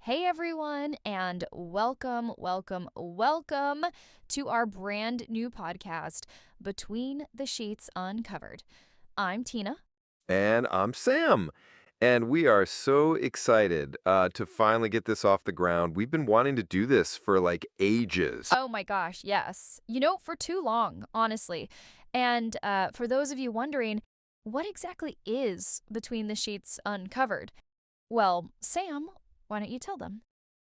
Hey everyone, and welcome to our brand new podcast, Between the Sheets Uncovered. I'm Tina. And I'm Sam. And we are so excited to finally get this off the ground. We've been wanting to do this for like ages. Oh my gosh, yes. For too long, honestly. And for those of you wondering, what exactly is Between the Sheets Uncovered? Well, Sam, why don't you tell them?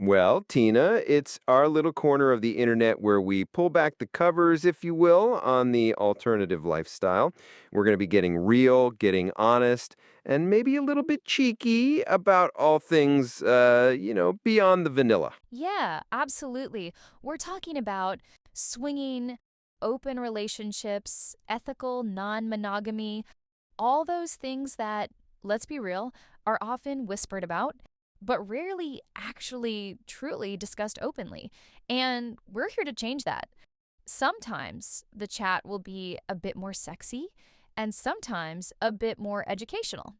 Well, Tina, it's our little corner of the internet where we pull back the covers, if you will, on the alternative lifestyle. We're going to be getting real, getting honest, and maybe a little bit cheeky about all things, beyond the vanilla. Yeah, absolutely. We're talking about swinging, open relationships, ethical non monogamy, all those things that, let's be real, are often whispered about, but rarely actually truly discussed openly. And we're here to change that. Sometimes the chat will be a bit more sexy, and sometimes a bit more educational.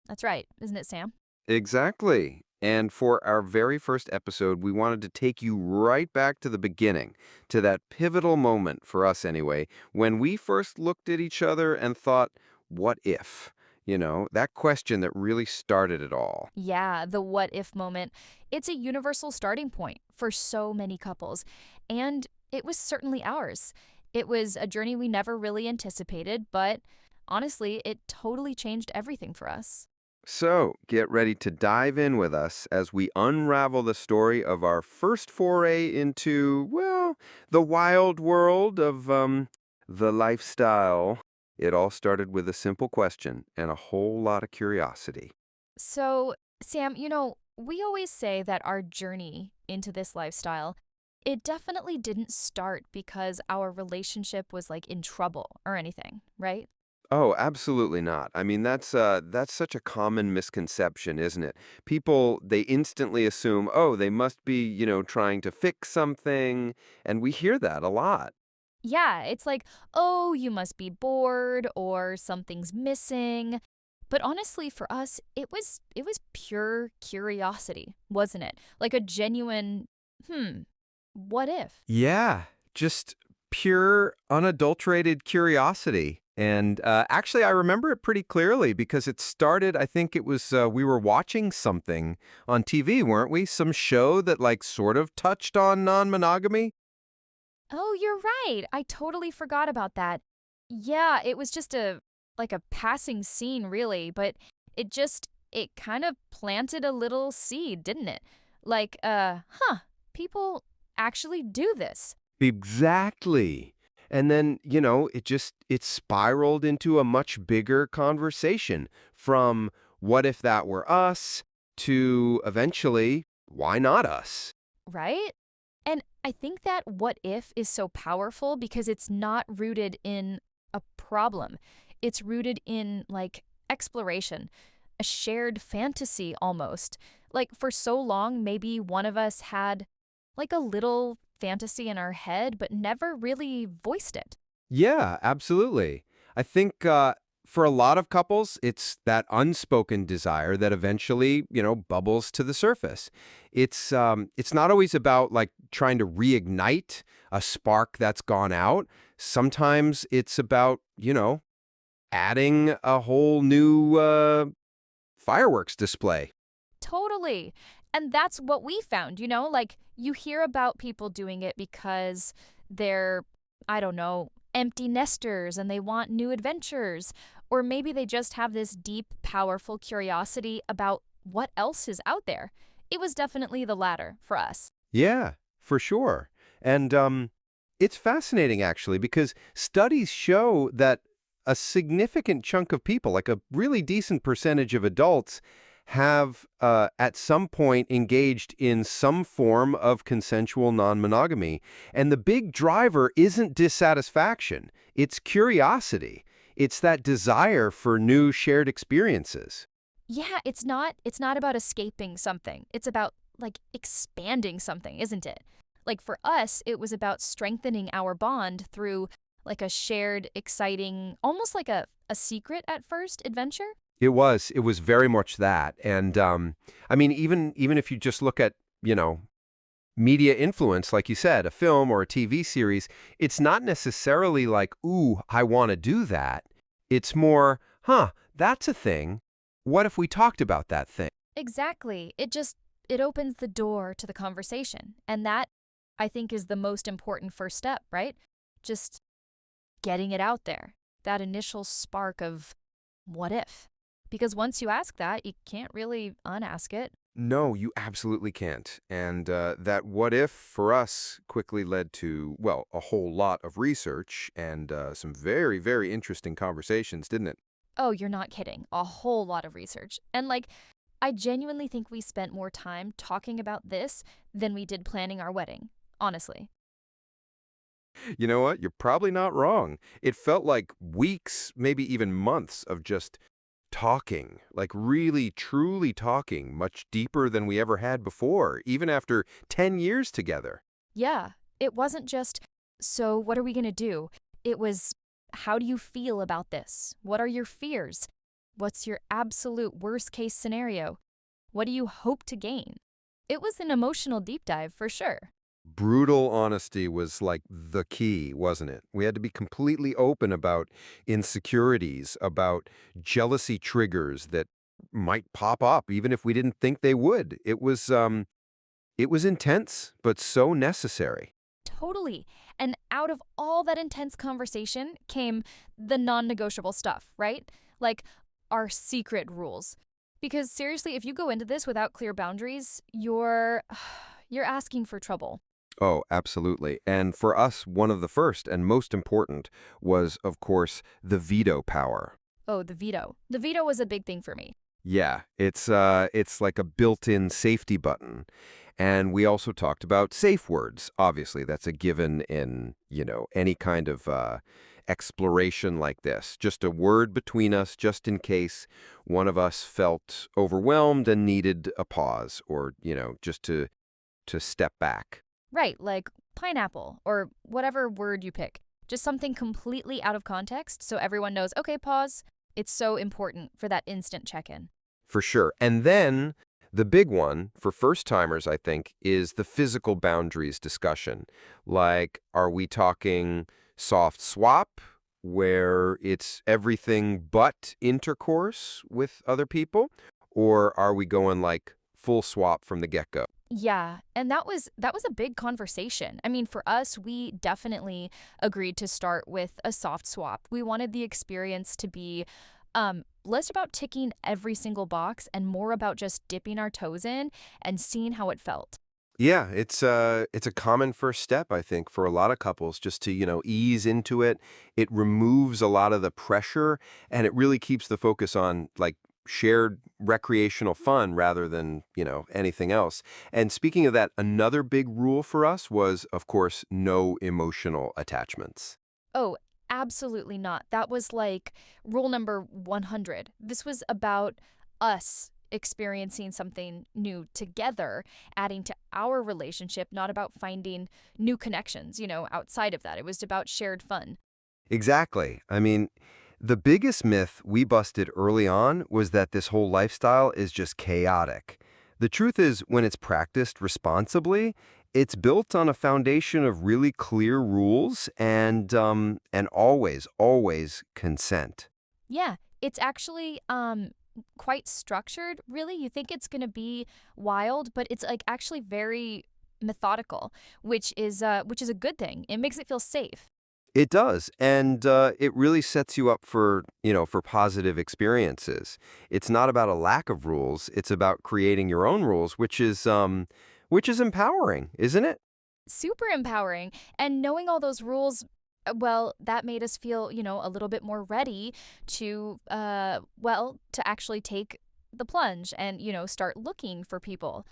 That's right, isn't it, Sam? Exactly. And for our very first episode, we wanted to take you right back to the beginning, to that pivotal moment, for us anyway, when we first looked at each other and thought, what if? That question that really started it all. Yeah, the what if moment. It's a universal starting point for so many couples. And it was certainly ours. It was a journey we never really anticipated, but honestly, it totally changed everything for us. So get ready to dive in with us as we unravel the story of our first foray into, well, the wild world of the lifestyle. It all started with a simple question and a whole lot of curiosity. So, Sam, we always say that our journey into this lifestyle, it definitely didn't start because our relationship was like in trouble or anything, right? Oh, absolutely not. I mean, that's such a common misconception, isn't it? People, they instantly assume, "Oh, they must be, trying to fix something." And we hear that a lot. Yeah, it's like, oh, you must be bored or something's missing. But honestly, for us, it was pure curiosity, wasn't it? Like a genuine, hmm, what if? Yeah, just pure, unadulterated curiosity. And actually, I remember it pretty clearly because it started, I think it was, we were watching something on TV, weren't we? Some show that, like, sort of touched on non monogamy. Oh, you're right. I totally forgot about that. Yeah, it was just a like a passing scene really, but it kind of planted a little seed, didn't it? Like, people actually do this. Exactly. And then, it spiraled into a much bigger conversation from what if that were us to eventually, why not us? Right? And I think that what if is so powerful because it's not rooted in a problem. It's rooted in like exploration, a shared fantasy almost. Like for so long, maybe one of us had like a little fantasy in our head, but never really voiced it. Yeah, absolutely. I think for a lot of couples, it's that unspoken desire that eventually, bubbles to the surface. It's not always about like trying to reignite a spark that's gone out. Sometimes it's about, adding a whole new fireworks display. Totally. And that's what we found, like you hear about people doing it because they're, I don't know, empty nesters and they want new adventures. Or maybe they just have this deep, powerful curiosity about what else is out there. It was definitely the latter for us. Yeah, for sure. And it's fascinating, actually, because studies show that a significant chunk of people, like a really decent percentage of adults, have at some point engaged in some form of consensual non monogamy. And the big driver isn't dissatisfaction, it's curiosity. It's that desire for new shared experiences. Yeah, it's not about escaping something. It's about like expanding something, isn't it? Like for us, it was about strengthening our bond through like a shared exciting, almost like a secret at first adventure. It was very much that. And I mean, even if you just look at, you know, media influence, like you said, a film or a TV series, it's not necessarily like, ooh, I want to do that. It's more, huh, that's a thing. What if we talked about that thing? Exactly. It opens the door to the conversation. And that, I think, is the most important first step, right? Just getting it out there. That initial spark of what if? Because once you ask that, you can't really unask it. No, you absolutely can't. And that what if for us quickly led to, well, a whole lot of research and some very, very interesting conversations, didn't it? Oh, you're not kidding. A whole lot of research. And I genuinely think we spent more time talking about this than we did planning our wedding. Honestly. You know what? You're probably not wrong. It felt like weeks, maybe even months of just talking, like really, truly talking, much deeper than we ever had before, even after 10 years together. Yeah, it wasn't just, so what are we going to do? It was, how do you feel about this? What are your fears? What's your absolute worst case scenario? What do you hope to gain? It was an emotional deep dive for sure. Brutal honesty was like the key, wasn't it? We had to be completely open about insecurities, about jealousy triggers that might pop up, even if we didn't think they would. It was intense, but so necessary. Totally. And out of all that intense conversation came the non negotiable stuff, right? Like our secret rules. Because seriously, if you go into this without clear boundaries, you're asking for trouble. Oh, absolutely. And for us, one of the first and most important was, of course, the veto power. Oh, the veto. The veto was a big thing for me. Yeah, it's like a built-in safety button. And we also talked about safe words. Obviously, that's a given in, any kind of exploration like this. Just a word between us, just in case one of us felt overwhelmed and needed a pause or, just to step back. Right, like pineapple or whatever word you pick. Just something completely out of context so everyone knows, okay, pause. It's so important for that instant check in. For sure. And then the big one for first timers, I think, is the physical boundaries discussion. Like, are we talking soft swap, where it's everything but intercourse with other people? Or are we going like full swap from the get-go? Yeah, and that was a big conversation. I mean, for us, we definitely agreed to start with a soft swap. We wanted the experience to be less about ticking every single box and more about just dipping our toes in and seeing how it felt. Yeah, it's a common first step, I think, for a lot of couples just to, ease into it. It removes a lot of the pressure and it really keeps the focus on like shared recreational fun rather than, anything else. And speaking of that, another big rule for us was, of course, no emotional attachments. Oh, absolutely not. That was like rule number 100. This was about us experiencing something new together, adding to our relationship, not about finding new connections, outside of that. It was about shared fun. Exactly. I mean, the biggest myth we busted early on was that this whole lifestyle is just chaotic. The truth is, when it's practiced responsibly, it's built on a foundation of really clear rules and always, always consent. Yeah, it's actually quite structured, really. You think it's going to be wild, but it's like actually very methodical, which is a good thing. It makes it feel safe. It does, and it really sets you up for, for positive experiences. It's not about a lack of rules, it's about creating your own rules, which is empowering, isn't it? Super empowering. And knowing all those rules, well, that made us feel, a little bit more ready to to actually take the plunge and, start looking for people.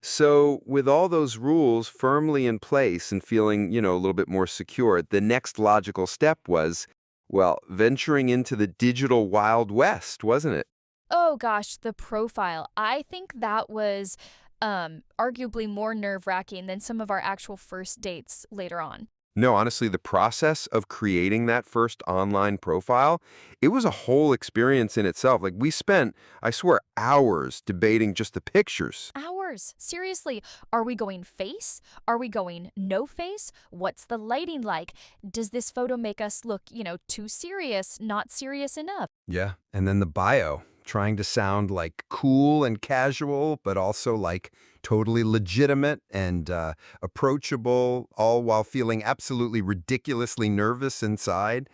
So, with all those rules firmly in place and feeling, a little bit more secure, the next logical step was, well, venturing into the digital Wild West, wasn't it? Oh gosh, the profile. I think that was arguably more nerve-wracking than some of our actual first dates later on. No, honestly, the process of creating that first online profile, it was a whole experience in itself. Like we spent, I swear, hours debating just the pictures. Hours. Seriously, are we going face? Are we going no face? What's the lighting like? Does this photo make us look, too serious, not serious enough? Yeah. And then the bio, trying to sound like cool and casual, but also like totally legitimate and approachable, all while feeling absolutely ridiculously nervous inside.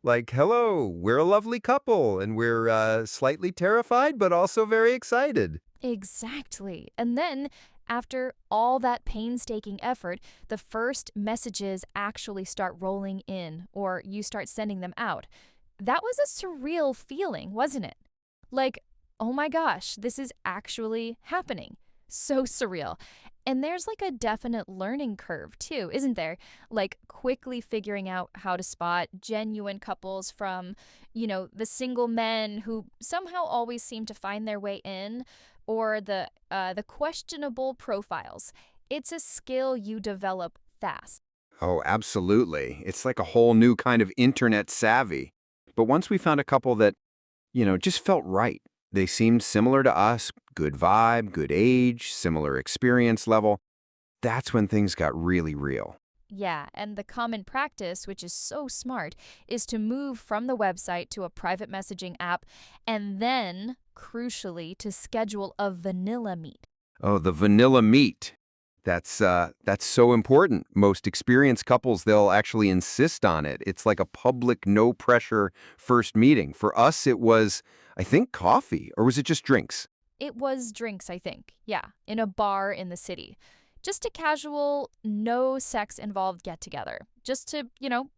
Like, hello, we're a lovely couple, and we're slightly terrified, but also very excited. Exactly. And then, after all that painstaking effort, the first messages actually start rolling in, or you start sending them out. That was a surreal feeling, wasn't it? Like, oh my gosh, this is actually happening. So surreal. And there's like a definite learning curve too, isn't there? Like quickly figuring out how to spot genuine couples from, the single men who somehow always seem to find their way in, or the questionable profiles. It's a skill you develop fast. Oh, absolutely. It's like a whole new kind of internet savvy. But once we found a couple that, just felt right, they seemed similar to us, good vibe, good age, similar experience level, that's when things got really real. Yeah, and the common practice, which is so smart, is to move from the website to a private messaging app and then, crucially, to schedule a vanilla meet. Oh, the vanilla meet. That's so important. Most experienced couples, they'll actually insist on it. It's like a public, no pressure first meeting. For us, it was, I think, coffee, or was it just drinks? It was drinks, I think. Yeah, in a bar in the city. Just a casual, no sex involved get together. Just to,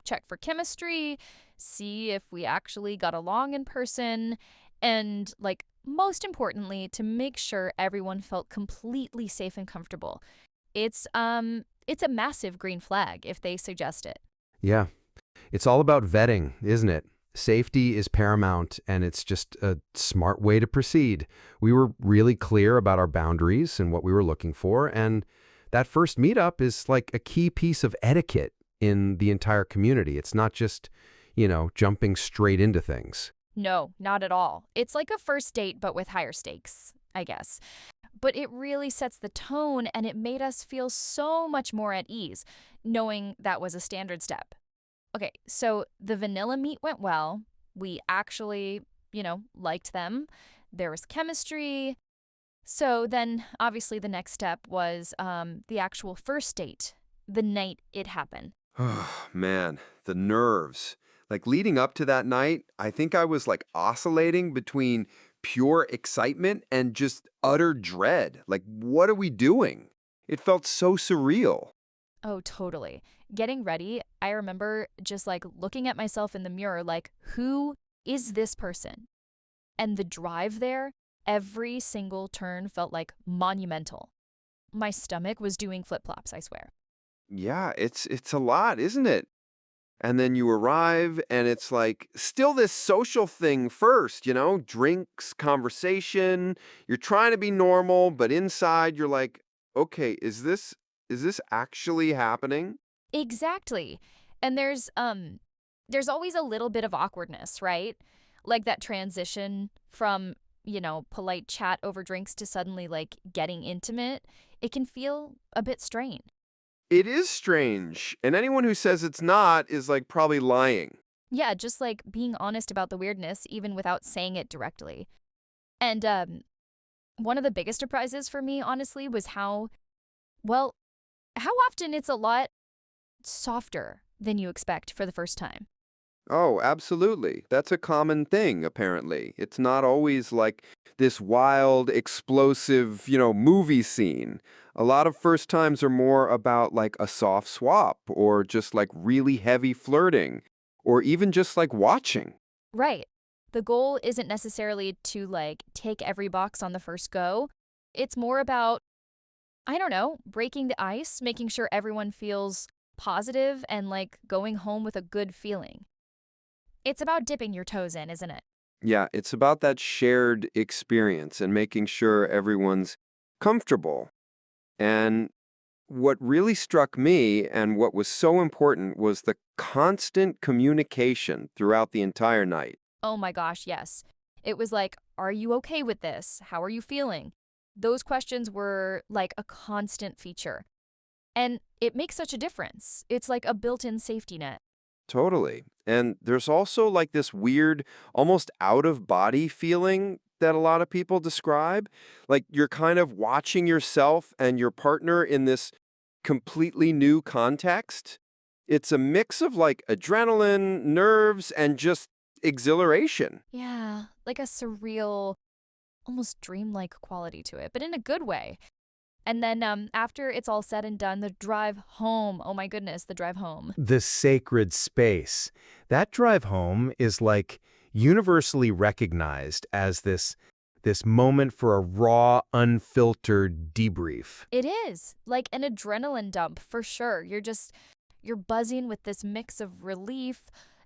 check for chemistry, see if we actually got along in person, and, like, most importantly, to make sure everyone felt completely safe and comfortable. It's a massive green flag if they suggest it. Yeah. It's all about vetting, isn't it? Safety is paramount, and it's just a smart way to proceed. We were really clear about our boundaries and what we were looking for, and that first meetup is like a key piece of etiquette in the entire community. It's not just, jumping straight into things. No, not at all. It's like a first date, but with higher stakes, I guess. But it really sets the tone, and it made us feel so much more at ease, knowing that was a standard step. Okay, so the vanilla meet went well. We actually, liked them. There was chemistry. So then, obviously, the next step was the actual first date, the night it happened. Oh, man, the nerves. Like leading up to that night, I think I was like oscillating between pure excitement and just utter dread. Like, what are we doing? It felt so surreal. Oh, totally. Getting ready, I remember just like looking at myself in the mirror, like, who is this person? And the drive there, every single turn felt like monumental. My stomach was doing flip flops, I swear. Yeah, it's a lot, isn't it? And then you arrive and it's like still this social thing first, drinks, conversation. You're trying to be normal, but inside you're like, "Okay, is this actually happening?" Exactly. And there's always a little bit of awkwardness, right? Like that transition from, polite chat over drinks to suddenly like getting intimate. It can feel a bit strained. It is strange, and anyone who says it's not is like probably lying. Yeah, just like being honest about the weirdness even without saying it directly. And one of the biggest surprises for me, honestly, was well, how often it's a lot softer than you expect for the first time. Oh, absolutely. That's a common thing, apparently. It's not always like this wild, explosive, movie scene. A lot of first times are more about like a soft swap or just like really heavy flirting or even just like watching. Right. The goal isn't necessarily to like take every box on the first go. It's more about, I don't know, breaking the ice, making sure everyone feels positive and like going home with a good feeling. It's about dipping your toes in, isn't it? Yeah, it's about that shared experience and making sure everyone's comfortable. And what really struck me and what was so important was the constant communication throughout the entire night. Oh my gosh, yes. It was like, are you okay with this? How are you feeling? Those questions were like a constant feature. And it makes such a difference. It's like a built-in safety net. Totally. And there's also like this weird, almost out of body feeling that a lot of people describe. Like you're kind of watching yourself and your partner in this completely new context. It's a mix of like adrenaline, nerves, and just exhilaration. Yeah, like a surreal, almost dreamlike quality to it, but in a good way. And then after it's all said and done, the drive home. Oh my goodness, the drive home. The sacred space. That drive home is like universally recognized as this moment for a raw, unfiltered debrief. It is like an adrenaline dump for sure. You're buzzing with this mix of relief,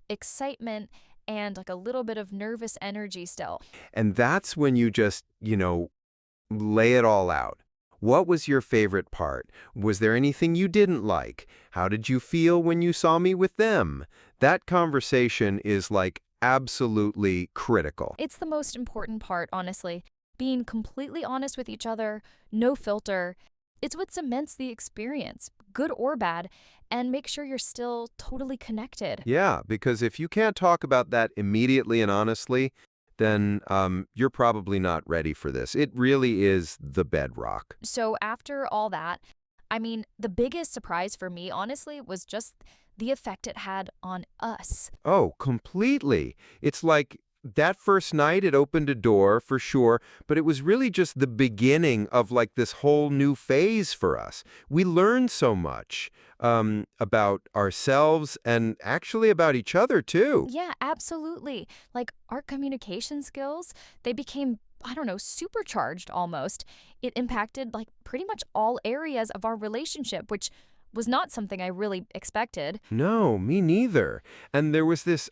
excitement, and like a little bit of nervous energy still. And that's when you just, lay it all out. What was your favorite part? Was there anything you didn't like? How did you feel when you saw me with them? That conversation is like absolutely critical. It's the most important part, honestly. Being completely honest with each other, no filter. It's what cements the experience, good or bad, and make sure you're still totally connected. Yeah, because if you can't talk about that immediately and honestly, then you're probably not ready for this. It really is the bedrock. So after all that, I mean, the biggest surprise for me, honestly, was just the effect it had on us. Oh, completely. It's like that first night it opened a door for sure, but it was really just the beginning of like this whole new phase for us. We learned so much about ourselves and actually about each other too. Yeah, absolutely. Like our communication skills, they became, I don't know, supercharged almost. It impacted like pretty much all areas of our relationship, which was not something I really expected. No, me neither. And there was this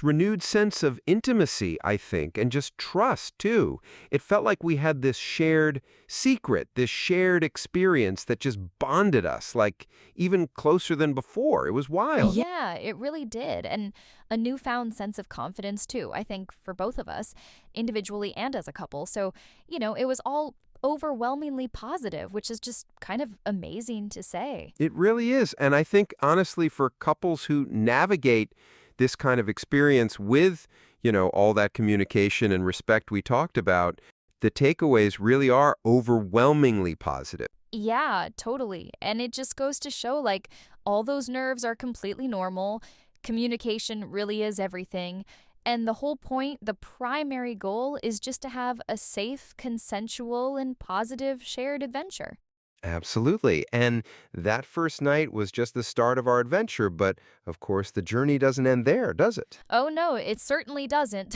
renewed sense of intimacy, I think, and just trust, too. It felt like we had this shared secret, this shared experience that just bonded us, like even closer than before. It was wild. Yeah, it really did. And a newfound sense of confidence, too, I think, for both of us, individually and as a couple. So, it was all overwhelmingly positive, which is just kind of amazing to say. It really is. And I think, honestly, for couples who navigate this kind of experience with, all that communication and respect we talked about, the takeaways really are overwhelmingly positive. Yeah, totally. And it just goes to show like all those nerves are completely normal. Communication really is everything. And the whole point, the primary goal is just to have a safe, consensual, and positive shared adventure. Absolutely. And that first night was just the start of our adventure, but of course the journey doesn't end there, does it? Oh no, it certainly doesn't.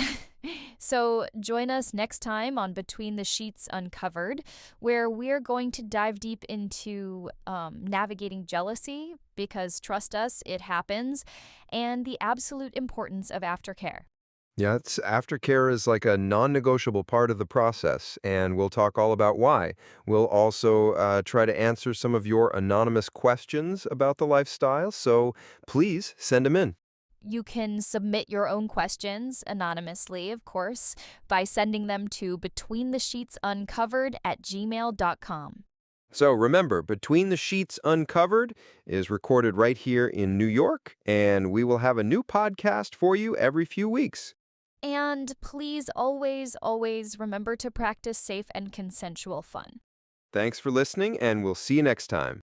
So join us next time on Between the Sheets Uncovered, where we're going to dive deep into navigating jealousy, because trust us, it happens, and the absolute importance of aftercare. Yeah, aftercare is like a non-negotiable part of the process, and we'll talk all about why. We'll also try to answer some of your anonymous questions about the lifestyle, so please send them in. You can submit your own questions anonymously, of course, by sending them to betweenthe.sheetsuncovered@gmail.com. So remember, Between the Sheets Uncovered is recorded right here in New York, and we will have a new podcast for you every few weeks. And please always, always remember to practice safe and consensual fun. Thanks for listening, and we'll see you next time.